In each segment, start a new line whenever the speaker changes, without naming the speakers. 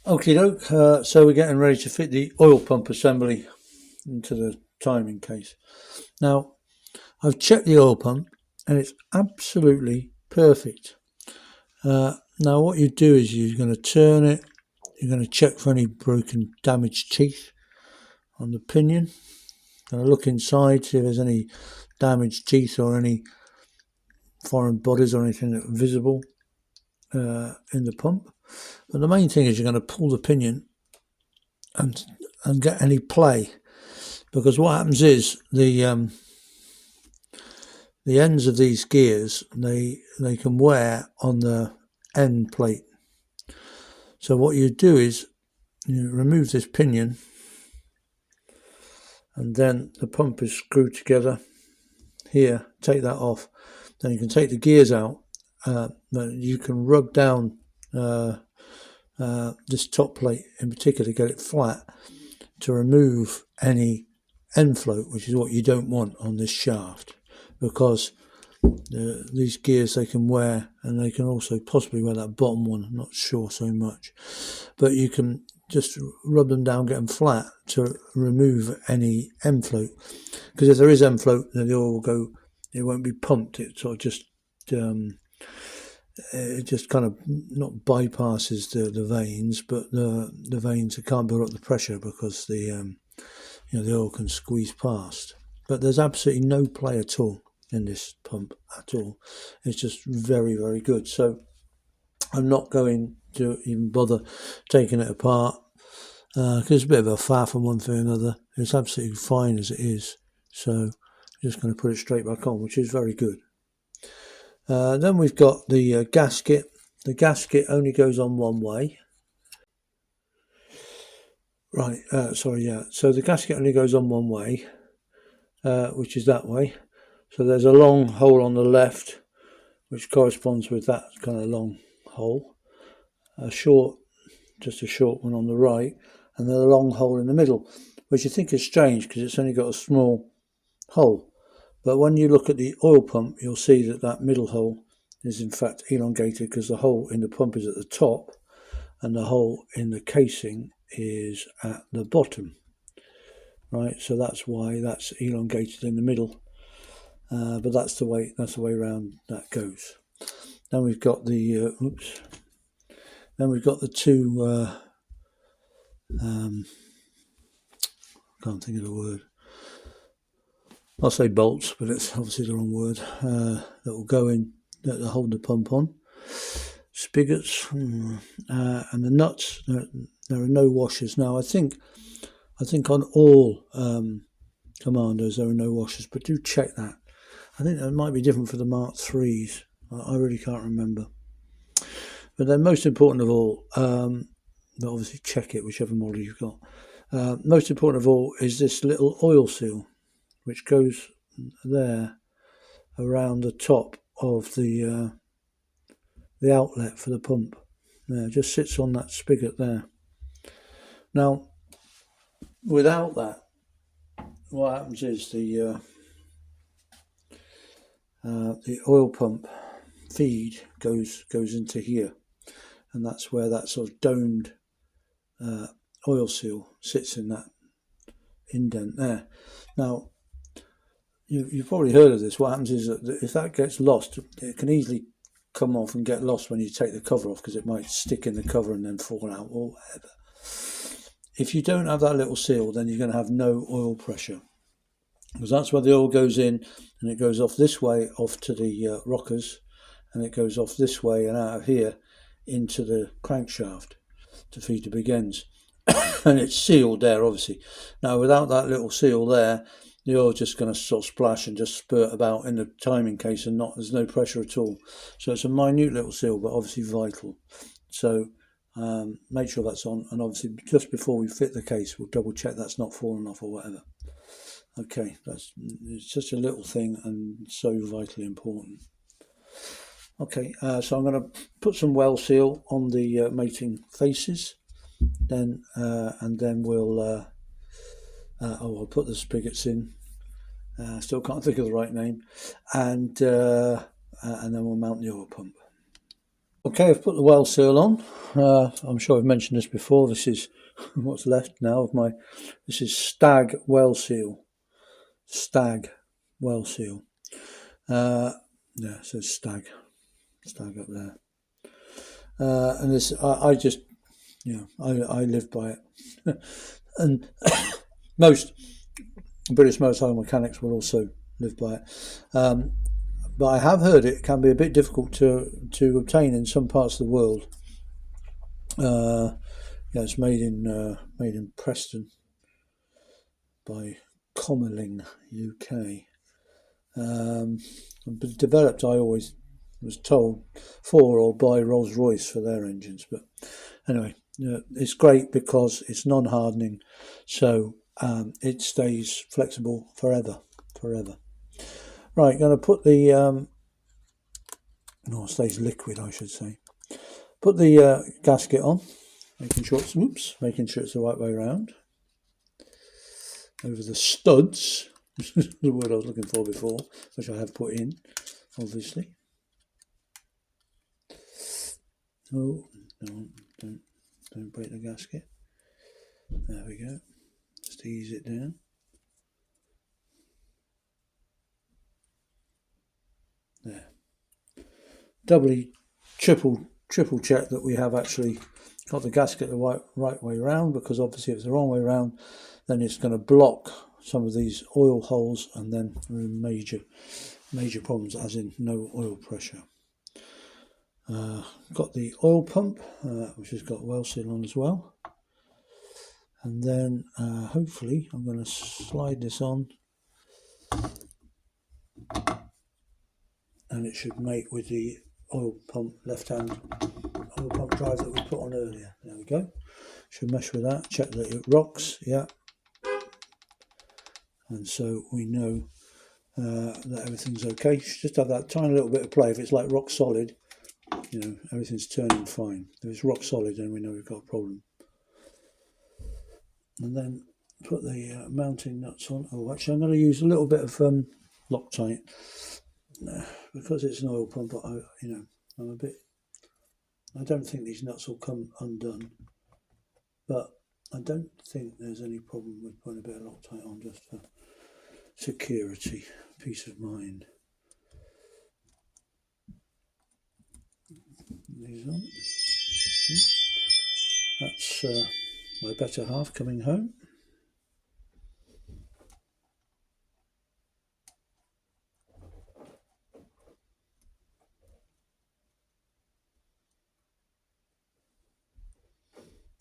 Okie doke, so we're getting ready to fit the oil pump assembly into the timing case. Now, I've checked the oil pump and it's absolutely perfect. Now what you do is you're going to turn it, you're going to check for any broken damaged teeth on the pinion. Going to look inside, see if there's any damaged teeth or any foreign bodies or anything that are visible in the pump. But the main thing is you're going to pull the pinion and get any play, because what happens is the ends of these gears they can wear on the end plate. So what you do is you remove this pinion, and then the pump is screwed together here. Take that off, then you can take the gears out. You can rub down this top plate in particular, get it flat, to remove any end float, which is what you don't want on this shaft, because these gears they can wear, and they can also possibly wear that bottom one, I'm not sure so much, but you can just rub them down, get them flat to remove any end float, because if there is end float then the oil will go, it won't be pumped, it sort of just it just kind of not bypasses the veins, but the veins can't build up the pressure because the the oil can squeeze past. But there's absolutely no play at all in this pump at all. It's just very, very good. So I'm not going to even bother taking it apart because it's a bit of a faff from one thing or another. It's absolutely fine as it is. So I'm just going to put it straight back on, which is very good. Then we've got the gasket. The gasket only goes on one way. Right, so the gasket only goes on one way, which is that way. So there's a long hole on the left, which corresponds with that kind of long hole. Just a short one on the right, and then a long hole in the middle, which you think is strange because it's only got a small hole. But when you look at the oil pump, you'll see that middle hole is in fact elongated, because the hole in the pump is at the top and the hole in the casing is at the bottom. Right, so that's why that's elongated in the middle. But that's the way around that goes. Then we've got the two. Can't think of the word. I'll say bolts, but it's obviously the wrong word. That will go in, that will hold the pump on. Spigots and the nuts. There are no washers now. I think on all Commandos there are no washers, but do check that. I think that might be different for the Mark IIIs. I really can't remember. But then most important of all, but obviously check it whichever model you've got. Most important of all is this little oil seal, which goes there around the top of the outlet for the pump. There, just sits on that spigot there. Now, without that, what happens is the oil pump feed goes into here, and that's where that sort of domed oil seal sits, in that indent there. Now, you've probably heard of this. What happens is that if that gets lost, it can easily come off and get lost when you take the cover off, because it might stick in the cover and then fall out or whatever. If you don't have that little seal, then you're going to have no oil pressure, because that's where the oil goes in, and it goes off this way, off to the rockers, and it goes off this way and out of here into the crankshaft to feed the big ends. And it's sealed there, obviously. Now, without that little seal there, the oil's just going to sort of splash and just spurt about in the timing case, and there's no pressure at all. So it's a minute little seal, but obviously vital. So make sure that's on, and obviously just before we fit the case, we'll double check that's not fallen off or whatever. Okay, it's just a little thing and so vitally important. Okay, so I'm going to put some well seal on the mating faces, then and then we'll I'll put the spigots in. Still can't think of the right name, and then we'll mount the oil pump. Okay, I've put the well seal on. I'm sure I've mentioned this before. This is what's left now of my. This is stag well seal. Stag well seal. Yeah, it says stag up there. And this, I just, I live by it. And most British motorcycle mechanics will also live by it. But I have heard it can be a bit difficult to obtain in some parts of the world. It's made in Preston by Commerling, UK. But developed, I always was told, for or by Rolls-Royce for their engines. But anyway, it's great because it's non-hardening, so it stays flexible forever. Right, going to put the it stays liquid, I should say. Put the gasket on, making sure it's the right way around. Over the studs, the word I was looking for before, which I have put in, obviously. Oh, no, don't break the gasket. There we go. Just ease it down. There. Doubly, triple check that we have actually got the gasket the right way around, because obviously if it's the wrong way around, then it's going to block some of these oil holes, and then major problems, as in no oil pressure. Got the oil pump, which has got well seal on as well, and then hopefully I'm going to slide this on, and it should mate with the oil pump left-hand oil pump drive that we put on earlier. There we go. Should mesh with that. Check that it rocks. Yeah. And so we know that everything's okay. You should just have that tiny little bit of play. If it's like rock solid, everything's turning fine. If it's rock solid, then we know we've got a problem. And then put the mounting nuts on. Oh, actually, I'm going to use a little bit of Loctite because it's an oil pump. I'm a bit. I don't think these nuts will come undone, but I don't think there's any problem with putting a bit of Loctite on, just for security, peace of mind. These on. That's my better half coming home.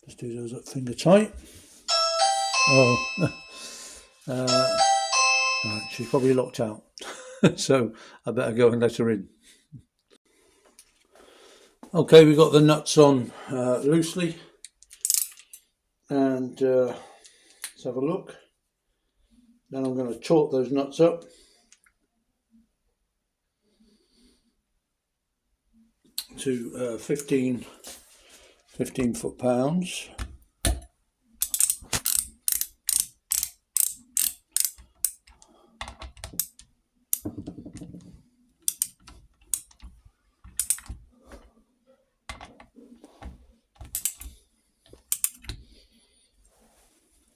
Just do those up finger tight. Oh, right, she's probably locked out, so I better go and let her in. Okay, we've got the nuts on loosely, and let's have a look. Then I'm going to torque those nuts up to 15 foot-pounds.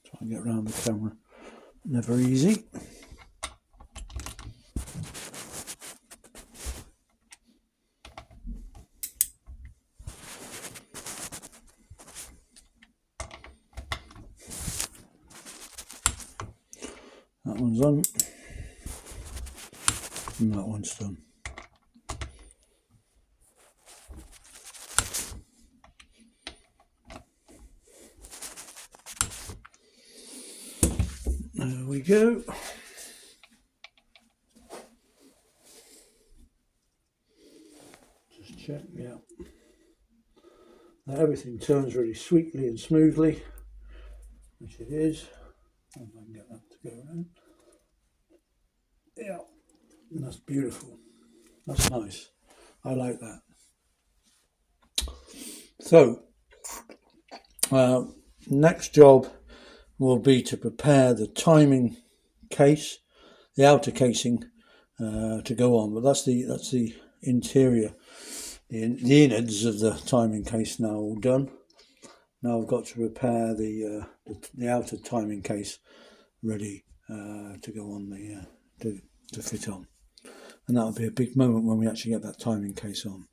Try and get around the camera. Never easy. That one's on, and that one's done. There we go. Just check, yeah. Now everything turns really sweetly and smoothly, which it is. If I can get that to go around. Yeah, and that's beautiful. That's nice. I like that. So, next job will be to prepare the timing case, the outer casing, to go on. But that's the interior the innards of the timing case now all done. Now I've got to repair the outer timing case ready to go on to fit on, and that'll be a big moment when we actually get that timing case on.